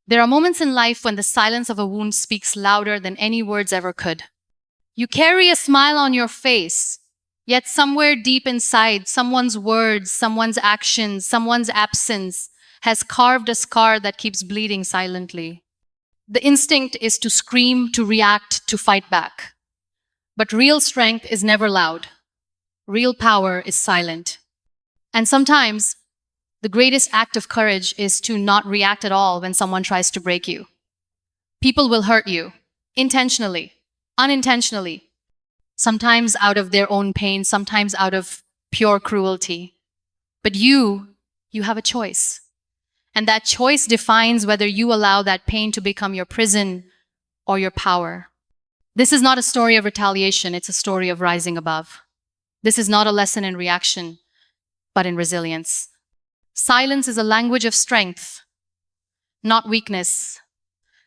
There are moments in life when the silence of a wound speaks louder than any words ever could. You carry a smile on your face, yet somewhere deep inside, someone's words, someone's actions, someone's absence has carved a scar that keeps bleeding silently. The instinct is to scream, to react, to fight back. But real strength is never loud. Real power is silent. And sometimes, the greatest act of courage is to not react at all when someone tries to break you. People will hurt you, intentionally, unintentionally, sometimes out of their own pain, sometimes out of pure cruelty. But you have a choice. And that choice defines whether you allow that pain to become your prison or your power. This is not a story of retaliation, it's a story of rising above. This is not a lesson in reaction, but in resilience. Silence is a language of strength, not weakness.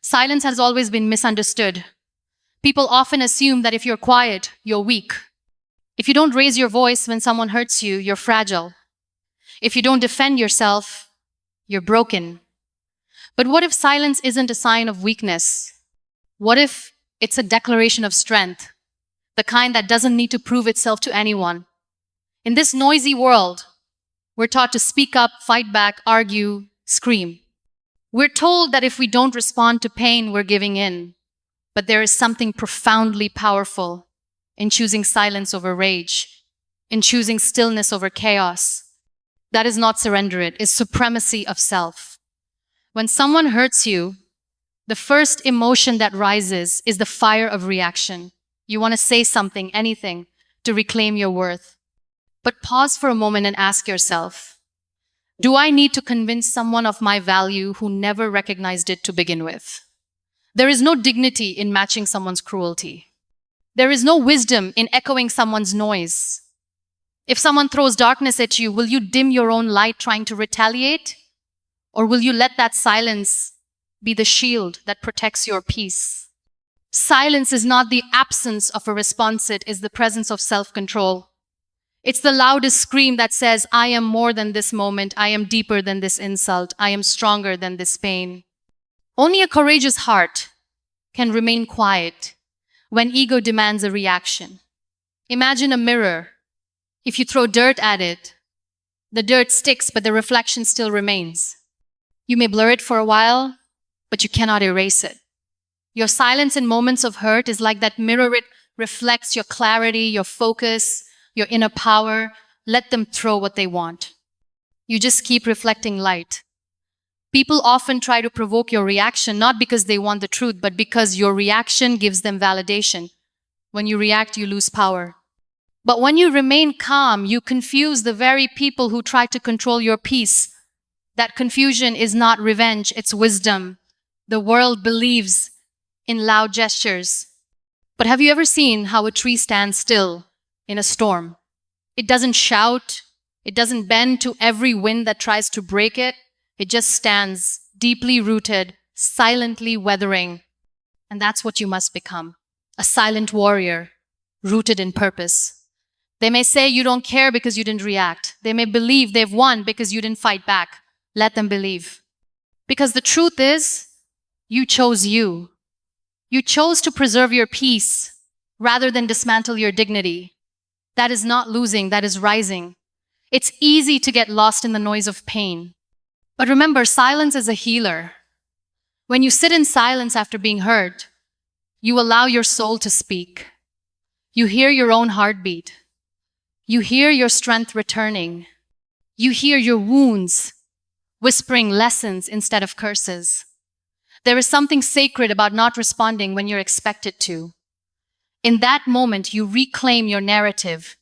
Silence has always been misunderstood. People often assume that if you're quiet, you're weak. If you don't raise your voice when someone hurts you, you're fragile. If you don't defend yourself, you're broken. But what if silence isn't a sign of weakness? What if it's a declaration of strength, the kind that doesn't need to prove itself to anyone? In this noisy world, we're taught to speak up, fight back, argue, scream. We're told that if we don't respond to pain, we're giving in. But there is something profoundly powerful in choosing silence over rage, in choosing stillness over chaos. That is not surrender, it is supremacy of self. When someone hurts you, the first emotion that rises is the fire of reaction. You want to say something, anything, to reclaim your worth. But pause for a moment and ask yourself, do I need to convince someone of my value who never recognized it to begin with? There is no dignity in matching someone's cruelty. There is no wisdom in echoing someone's noise. If someone throws darkness at you, will you dim your own light trying to retaliate? Or will you let that silence be the shield that protects your peace? Silence is not the absence of a response, it is the presence of self-control. It's the loudest scream that says, I am more than this moment, I am deeper than this insult, I am stronger than this pain. Only a courageous heart can remain quiet when ego demands a reaction. Imagine a mirror. If you throw dirt at it, the dirt sticks, but the reflection still remains. You may blur it for a while, but you cannot erase it. Your silence in moments of hurt is like that mirror. It reflects your clarity, your focus, your inner power. Let them throw what they want. You just keep reflecting light. People often try to provoke your reaction, not because they want the truth, but because your reaction gives them validation. When you react, you lose power. But when you remain calm, you confuse the very people who try to control your peace. That confusion is not revenge, it's wisdom. The world believes in loud gestures. But have you ever seen how a tree stands still in a storm? It doesn't shout, it doesn't bend to every wind that tries to break it. It just stands deeply rooted, silently weathering. And that's what you must become. A silent warrior, rooted in purpose. They may say you don't care because you didn't react. They may believe they've won because you didn't fight back. Let them believe. Because the truth is, you chose you. You chose to preserve your peace rather than dismantle your dignity. That is not losing, that is rising. It's easy to get lost in the noise of pain. But remember, silence is a healer. When you sit in silence after being hurt, you allow your soul to speak. You hear your own heartbeat. You hear your strength returning. You hear your wounds whispering lessons instead of curses. There is something sacred about not responding when you're expected to. In that moment, you reclaim your narrative.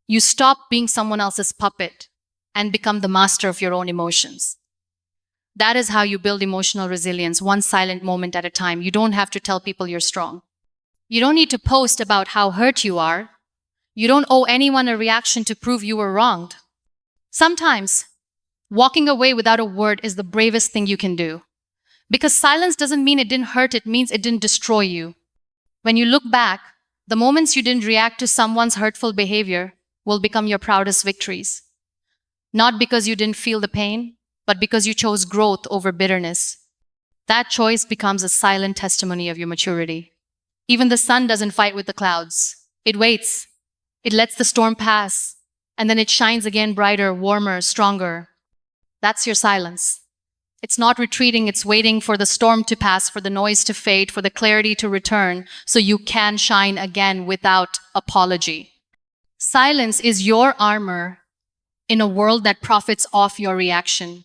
You stop being someone else's puppet and become the master of your own emotions. That is how you build emotional resilience, one silent moment at a time. You don't have to tell people you're strong. You don't need to post about how hurt you are. You don't owe anyone a reaction to prove you were wronged. Sometimes, walking away without a word is the bravest thing you can do. Because silence doesn't mean it didn't hurt, it means it didn't destroy you. When you look back, the moments you didn't react to someone's hurtful behavior will become your proudest victories. Not because you didn't feel the pain, but because you chose growth over bitterness. That choice becomes a silent testimony of your maturity. Even the sun doesn't fight with the clouds. It waits. It lets the storm pass, and then it shines again brighter, warmer, stronger. That's your silence. It's not retreating, it's waiting for the storm to pass, for the noise to fade, for the clarity to return, so you can shine again without apology. Silence is your armor in a world that profits off your reaction.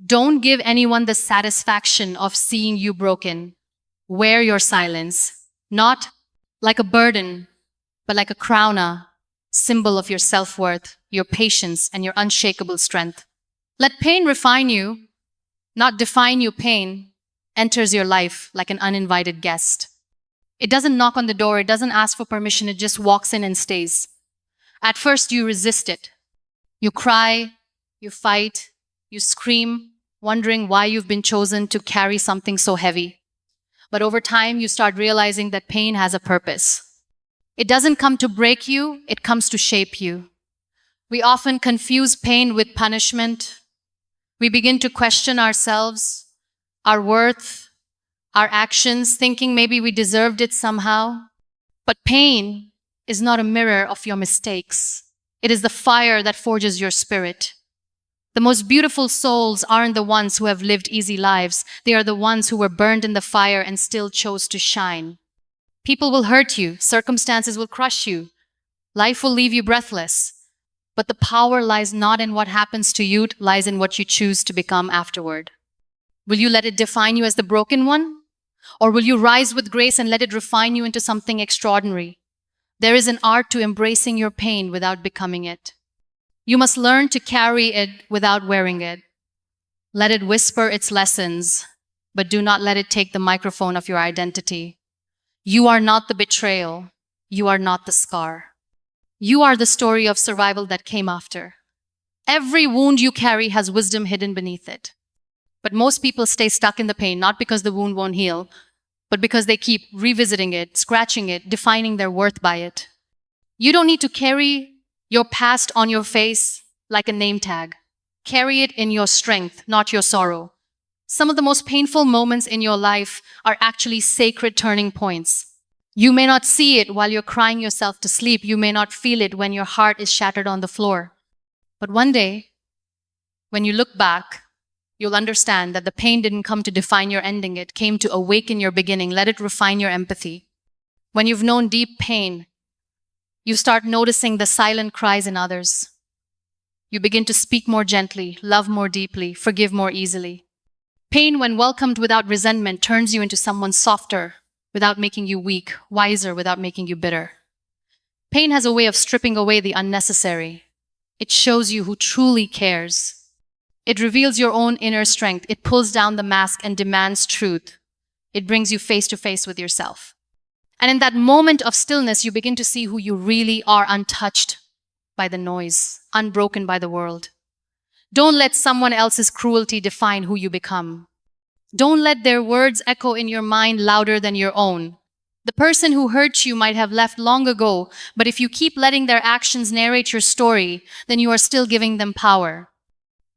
Don't give anyone the satisfaction of seeing you broken. Wear your silence, not like a burden, but like a crown, a symbol of your self-worth, your patience, and your unshakable strength. Let pain refine you, not define you. Pain enters your life like an uninvited guest. It doesn't knock on the door, it doesn't ask for permission, it just walks in and stays. At first, you resist it. You cry, you fight, you scream, wondering why you've been chosen to carry something so heavy. But over time, you start realizing that pain has a purpose. It doesn't come to break you, it comes to shape you. We often confuse pain with punishment. We begin to question ourselves, our worth, our actions, thinking maybe we deserved it somehow. But pain is not a mirror of your mistakes. It is the fire that forges your spirit. The most beautiful souls aren't the ones who have lived easy lives. They are the ones who were burned in the fire and still chose to shine. People will hurt you. Circumstances will crush you. Life will leave you breathless. But the power lies not in what happens to you, it lies in what you choose to become afterward. Will you let it define you as the broken one? Or will you rise with grace and let it refine you into something extraordinary? There is an art to embracing your pain without becoming it. You must learn to carry it without wearing it. Let it whisper its lessons, but do not let it take the microphone of your identity. You are not the betrayal. You are not the scar. You are the story of survival that came after. Every wound you carry has wisdom hidden beneath it. But most people stay stuck in the pain, not because the wound won't heal, but because they keep revisiting it, scratching it, defining their worth by it. You don't need to carry your past on your face like a name tag. Carry it in your strength, not your sorrow. Some of the most painful moments in your life are actually sacred turning points. You may not see it while you're crying yourself to sleep. You may not feel it when your heart is shattered on the floor. But one day, when you look back, you'll understand that the pain didn't come to define your ending. It came to awaken your beginning. Let it refine your empathy. When you've known deep pain, you start noticing the silent cries in others. You begin to speak more gently, love more deeply, forgive more easily. Pain, when welcomed without resentment, turns you into someone softer without making you weak, wiser without making you bitter. Pain has a way of stripping away the unnecessary. It shows you who truly cares. It reveals your own inner strength. It pulls down the mask and demands truth. It brings you face to face with yourself. And in that moment of stillness, you begin to see who you really are, untouched by the noise, unbroken by the world. Don't let someone else's cruelty define who you become. Don't let their words echo in your mind louder than your own. The person who hurt you might have left long ago, but if you keep letting their actions narrate your story, then you are still giving them power.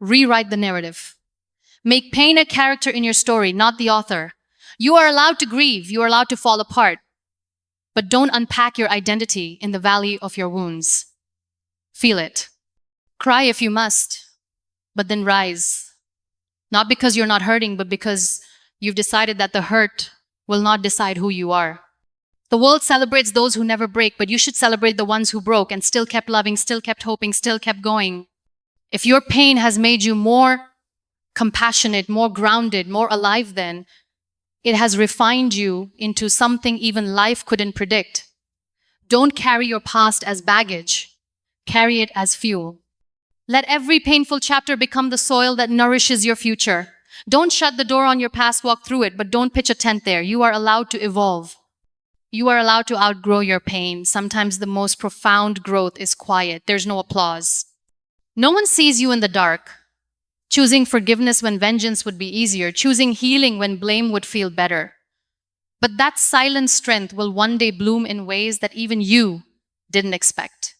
Rewrite the narrative. Make pain a character in your story, not the author. You are allowed to grieve, you are allowed to fall apart, but don't unpack your identity in the valley of your wounds. Feel it. Cry if you must, but then rise. Not because you're not hurting, but because you've decided that the hurt will not decide who you are. The world celebrates those who never break, but you should celebrate the ones who broke and still kept loving, still kept hoping, still kept going. If your pain has made you more compassionate, more grounded, more alive, then it has refined you into something even life couldn't predict. Don't carry your past as baggage. Carry it as fuel. Let every painful chapter become the soil that nourishes your future. Don't shut the door on your past, walk through it, but don't pitch a tent there. You are allowed to evolve. You are allowed to outgrow your pain. Sometimes the most profound growth is quiet. There's no applause. No one sees you in the dark. Choosing forgiveness when vengeance would be easier. Choosing healing when blame would feel better. But that silent strength will one day bloom in ways that even you didn't expect.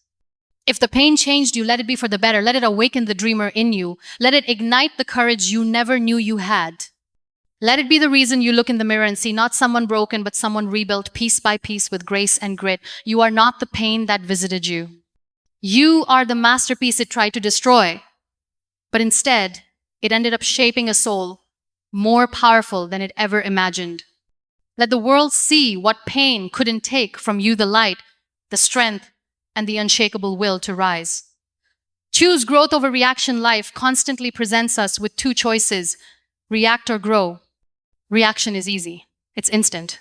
If the pain changed you, let it be for the better. Let it awaken the dreamer in you. Let it ignite the courage you never knew you had. Let it be the reason you look in the mirror and see not someone broken, but someone rebuilt piece by piece with grace and grit. You are not the pain that visited you. You are the masterpiece it tried to destroy. But instead, it ended up shaping a soul more powerful than it ever imagined. Let the world see what pain couldn't take from you: the light, the strength, and the unshakable will to rise. Choose growth over reaction. Life constantly presents us with two choices: react or grow. Reaction is easy, it's instant.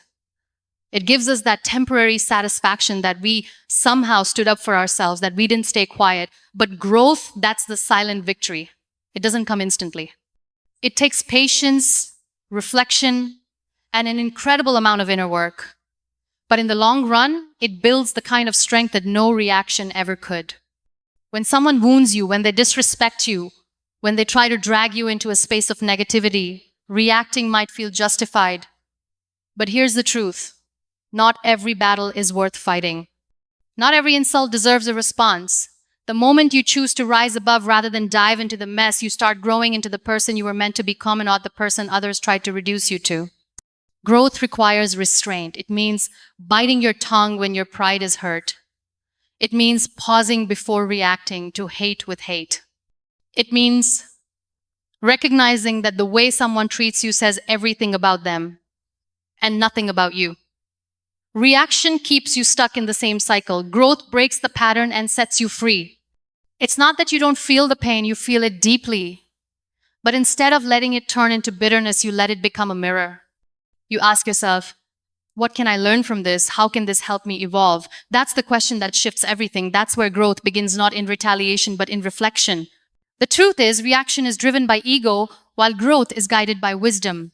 It gives us that temporary satisfaction that we somehow stood up for ourselves, that we didn't stay quiet. But growth, that's the silent victory. It doesn't come instantly. It takes patience, reflection, and an incredible amount of inner work. But in the long run, it builds the kind of strength that no reaction ever could. When someone wounds you, when they disrespect you, when they try to drag you into a space of negativity, reacting might feel justified. But here's the truth: not every battle is worth fighting. Not every insult deserves a response. The moment you choose to rise above rather than dive into the mess, you start growing into the person you were meant to become and not the person others tried to reduce you to. Growth requires restraint. It means biting your tongue when your pride is hurt. It means pausing before reacting to hate with hate. It means recognizing that the way someone treats you says everything about them and nothing about you. Reaction keeps you stuck in the same cycle. Growth breaks the pattern and sets you free. It's not that you don't feel the pain, you feel it deeply. But instead of letting it turn into bitterness, you let it become a mirror. You ask yourself, what can I learn from this? How can this help me evolve? That's the question that shifts everything. That's where growth begins, not in retaliation, but in reflection. The truth is, reaction is driven by ego, while growth is guided by wisdom.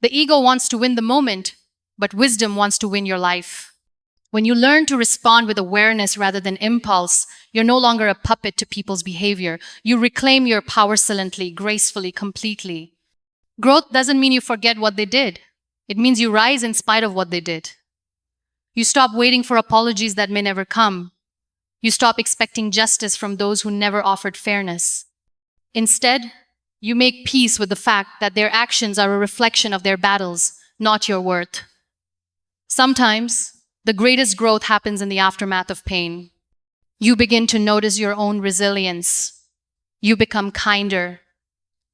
The ego wants to win the moment, but wisdom wants to win your life. When you learn to respond with awareness rather than impulse, you're no longer a puppet to people's behavior. You reclaim your power silently, gracefully, completely. Growth doesn't mean you forget what they did. It means you rise in spite of what they did. You stop waiting for apologies that may never come. You stop expecting justice from those who never offered fairness. Instead, you make peace with the fact that their actions are a reflection of their battles, not your worth. Sometimes, the greatest growth happens in the aftermath of pain. You begin to notice your own resilience. You become kinder,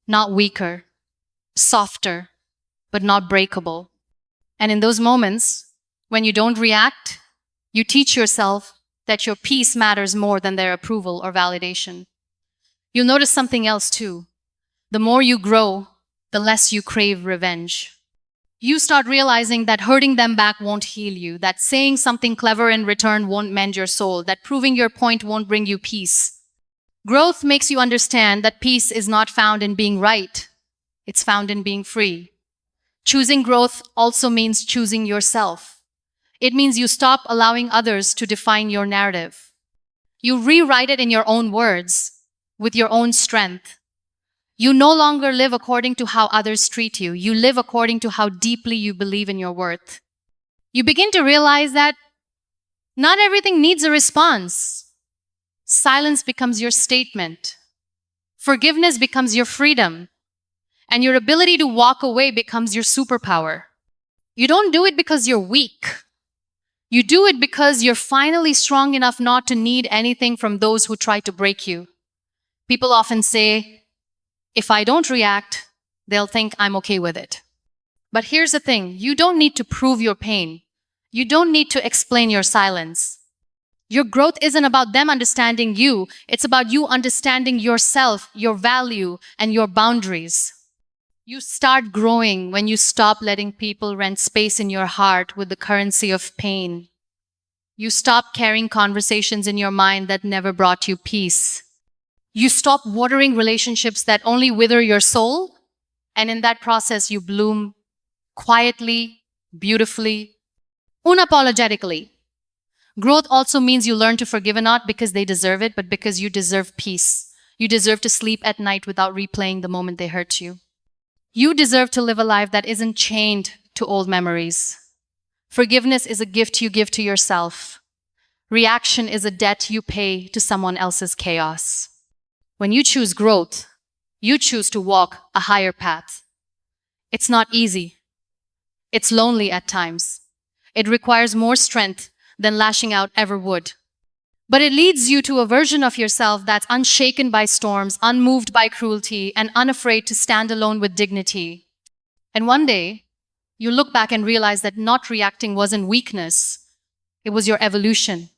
not weaker, softer, but not breakable. And in those moments, when you don't react, you teach yourself that your peace matters more than their approval or validation. You'll notice something else too. The more you grow, the less you crave revenge. You start realizing that hurting them back won't heal you, that saying something clever in return won't mend your soul, that proving your point won't bring you peace. Growth makes you understand that peace is not found in being right. It's found in being free. Choosing growth also means choosing yourself. It means you stop allowing others to define your narrative. You rewrite it in your own words, with your own strength. You no longer live according to how others treat you. You live according to how deeply you believe in your worth. You begin to realize that not everything needs a response. Silence becomes your statement. Forgiveness becomes your freedom. And your ability to walk away becomes your superpower. You don't do it because you're weak. You do it because you're finally strong enough not to need anything from those who try to break you. People often say, if I don't react, they'll think I'm okay with it. But here's the thing, you don't need to prove your pain. You don't need to explain your silence. Your growth isn't about them understanding you. It's about you understanding yourself, your value, and your boundaries. You start growing when you stop letting people rent space in your heart with the currency of pain. You stop carrying conversations in your mind that never brought you peace. You stop watering relationships that only wither your soul, and in that process you bloom quietly, beautifully, unapologetically. Growth also means you learn to forgive, not because they deserve it, but because you deserve peace. You deserve to sleep at night without replaying the moment they hurt you. You deserve to live a life that isn't chained to old memories. Forgiveness is a gift you give to yourself. Reaction is a debt you pay to someone else's chaos. When you choose growth, you choose to walk a higher path. It's not easy. It's lonely at times. It requires more strength than lashing out ever would. But it leads you to a version of yourself that's unshaken by storms, unmoved by cruelty, and unafraid to stand alone with dignity. And one day, you look back and realize that not reacting wasn't weakness, it was your evolution.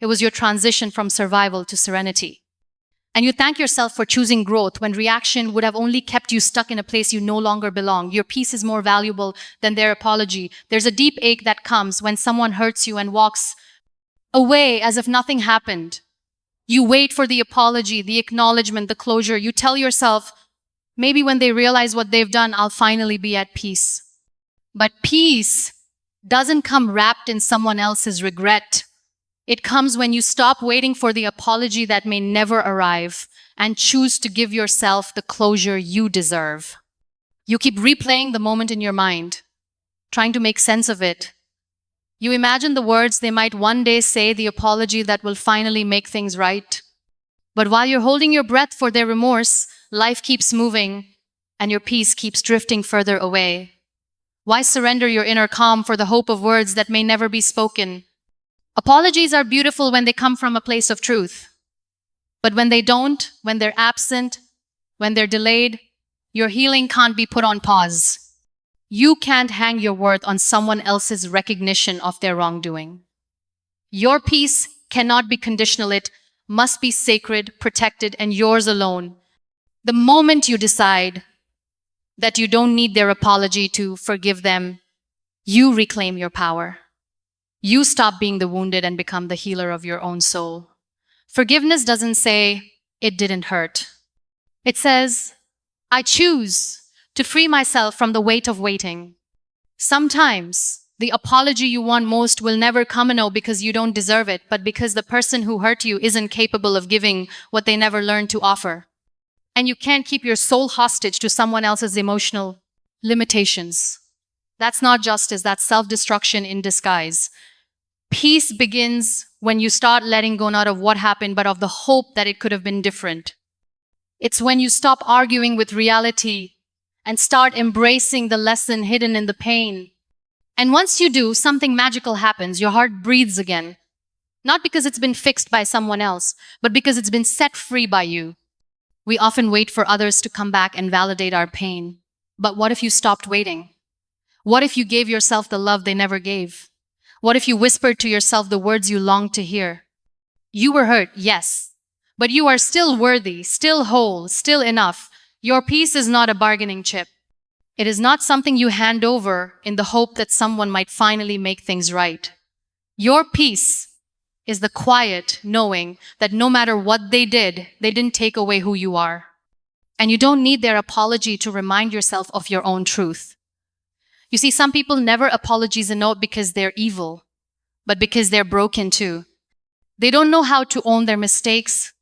It was your transition from survival to serenity. And you thank yourself for choosing growth when reaction would have only kept you stuck in a place you no longer belong. Your peace is more valuable than their apology. There's a deep ache that comes when someone hurts you and walks away as if nothing happened. You wait for the apology, the acknowledgement, the closure. You tell yourself, maybe when they realize what they've done, I'll finally be at peace. But peace doesn't come wrapped in someone else's regret. It comes when you stop waiting for the apology that may never arrive and choose to give yourself the closure you deserve. You keep replaying the moment in your mind, trying to make sense of it. You imagine the words they might one day say, the apology that will finally make things right. But while you're holding your breath for their remorse, life keeps moving and your peace keeps drifting further away. Why surrender your inner calm for the hope of words that may never be spoken? Apologies are beautiful when they come from a place of truth. But when they don't, when they're absent, when they're delayed, your healing can't be put on pause. You can't hang your worth on someone else's recognition of their wrongdoing. Your peace cannot be conditional. It must be sacred, protected, and yours alone. The moment you decide that you don't need their apology to forgive them, you reclaim your power. You stop being the wounded and become the healer of your own soul. Forgiveness doesn't say, it didn't hurt. It says, I choose to free myself from the weight of waiting. Sometimes, the apology you want most will never come because you don't deserve it, but because the person who hurt you isn't capable of giving what they never learned to offer. And you can't keep your soul hostage to someone else's emotional limitations. That's not justice, that's self-destruction in disguise. Peace begins when you start letting go not of what happened, but of the hope that it could have been different. It's when you stop arguing with reality and start embracing the lesson hidden in the pain. And once you do, something magical happens. Your heart breathes again. Not because it's been fixed by someone else, but because it's been set free by you. We often wait for others to come back and validate our pain. But what if you stopped waiting? What if you gave yourself the love they never gave? What if you whispered to yourself the words you longed to hear? You were hurt, yes, but you are still worthy, still whole, still enough. Your peace is not a bargaining chip. It is not something you hand over in the hope that someone might finally make things right. Your peace is the quiet knowing that no matter what they did, they didn't take away who you are. And you don't need their apology to remind yourself of your own truth. You see, some people never apologize enough because they're evil, but because they're broken too. They don't know how to own their mistakes,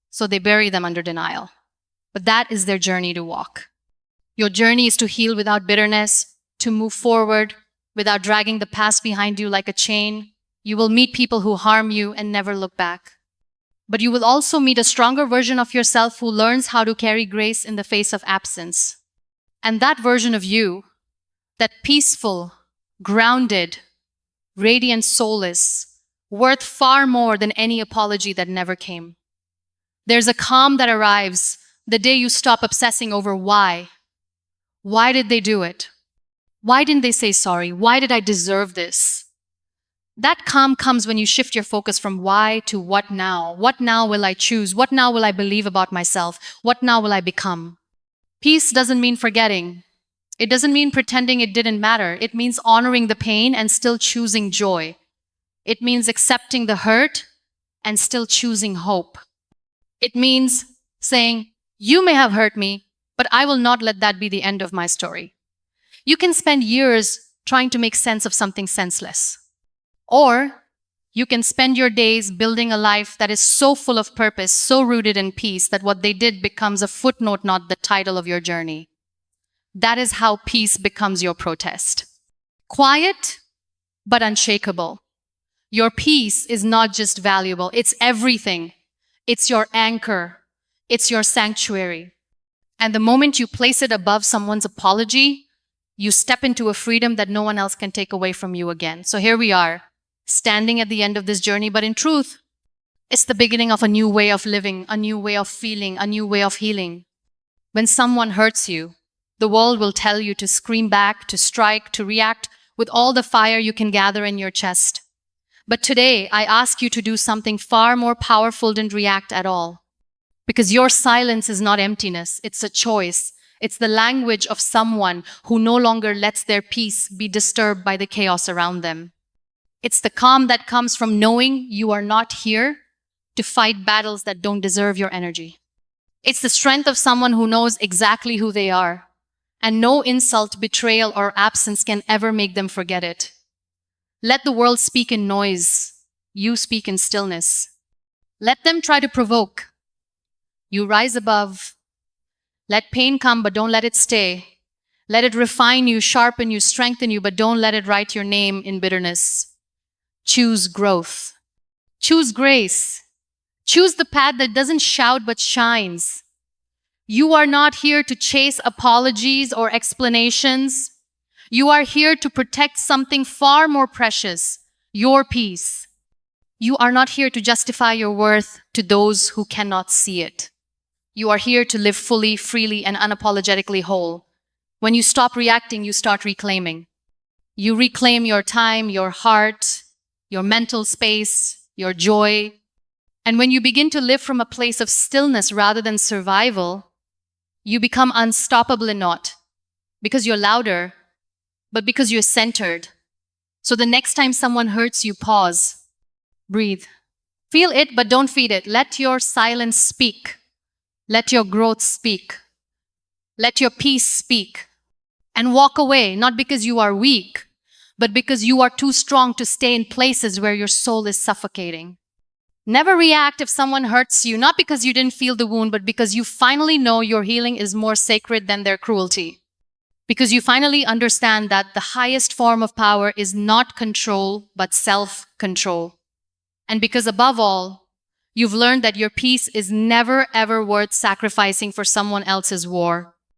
so they bury them under denial. But that is their journey to walk. Your journey is to heal without bitterness, to move forward without dragging the past behind you like a chain. You will meet people who harm you and never look back. But you will also meet a stronger version of yourself who learns how to carry grace in the face of absence. And that version of you, that peaceful, grounded, radiant soul is worth far more than any apology that never came. There's a calm that arrives the day you stop obsessing over why. Why did they do it? Why didn't they say sorry? Why did I deserve this? That calm comes when you shift your focus from why to what now. What now will I choose? What now will I believe about myself? What now will I become? Peace doesn't mean forgetting. It doesn't mean pretending it didn't matter. It means honoring the pain and still choosing joy. It means accepting the hurt and still choosing hope. It means saying, you may have hurt me, but I will not let that be the end of my story. You can spend years trying to make sense of something senseless. Or you can spend your days building a life that is so full of purpose, so rooted in peace, that what they did becomes a footnote, not the title of your journey. That is how peace becomes your protest. Quiet, but unshakable. Your peace is not just valuable, it's everything. It's your anchor. It's your sanctuary. And the moment you place it above someone's apology, You step into a freedom that no one else can take away from you again. So here we are, standing at the end of this journey, but in truth, it's the beginning of a new way of living, a new way of feeling, a new way of healing. When someone hurts you, the world will tell you to scream back, to strike, to react with all the fire you can gather in your chest. But today, I ask you to do something far more powerful than react at all. Because your silence is not emptiness, it's a choice. It's the language of someone who no longer lets their peace be disturbed by the chaos around them. It's the calm that comes from knowing you are not here to fight battles that don't deserve your energy. It's the strength of someone who knows exactly who they are, and no insult, betrayal, or absence can ever make them forget it. Let the world speak in noise. You speak in stillness. Let them try to provoke. You rise above. Let pain come, but don't let it stay. Let it refine you, sharpen you, strengthen you, but don't let it write your name in bitterness. Choose growth. Choose grace. Choose the path that doesn't shout but shines. You are not here to chase apologies or explanations. You are here to protect something far more precious, your peace. You are not here to justify your worth to those who cannot see it. You are here to live fully, freely, and unapologetically whole. When you stop reacting, you start reclaiming. You reclaim your time, your heart, your mental space, your joy. And when you begin to live from a place of stillness rather than survival, you become unstoppable and not because you're louder, but because you're centered. So the next time someone hurts you, pause, breathe. Feel it, but don't feed it. Let your silence speak. Let your growth speak. Let your peace speak. And walk away, not because you are weak, but because you are too strong to stay in places where your soul is suffocating. Never react if someone hurts you, not because you didn't feel the wound, but because you finally know your healing is more sacred than their cruelty. Because you finally understand that the highest form of power is not control, but self-control. And because above all, you've learned that your peace is never ever worth sacrificing for someone else's war.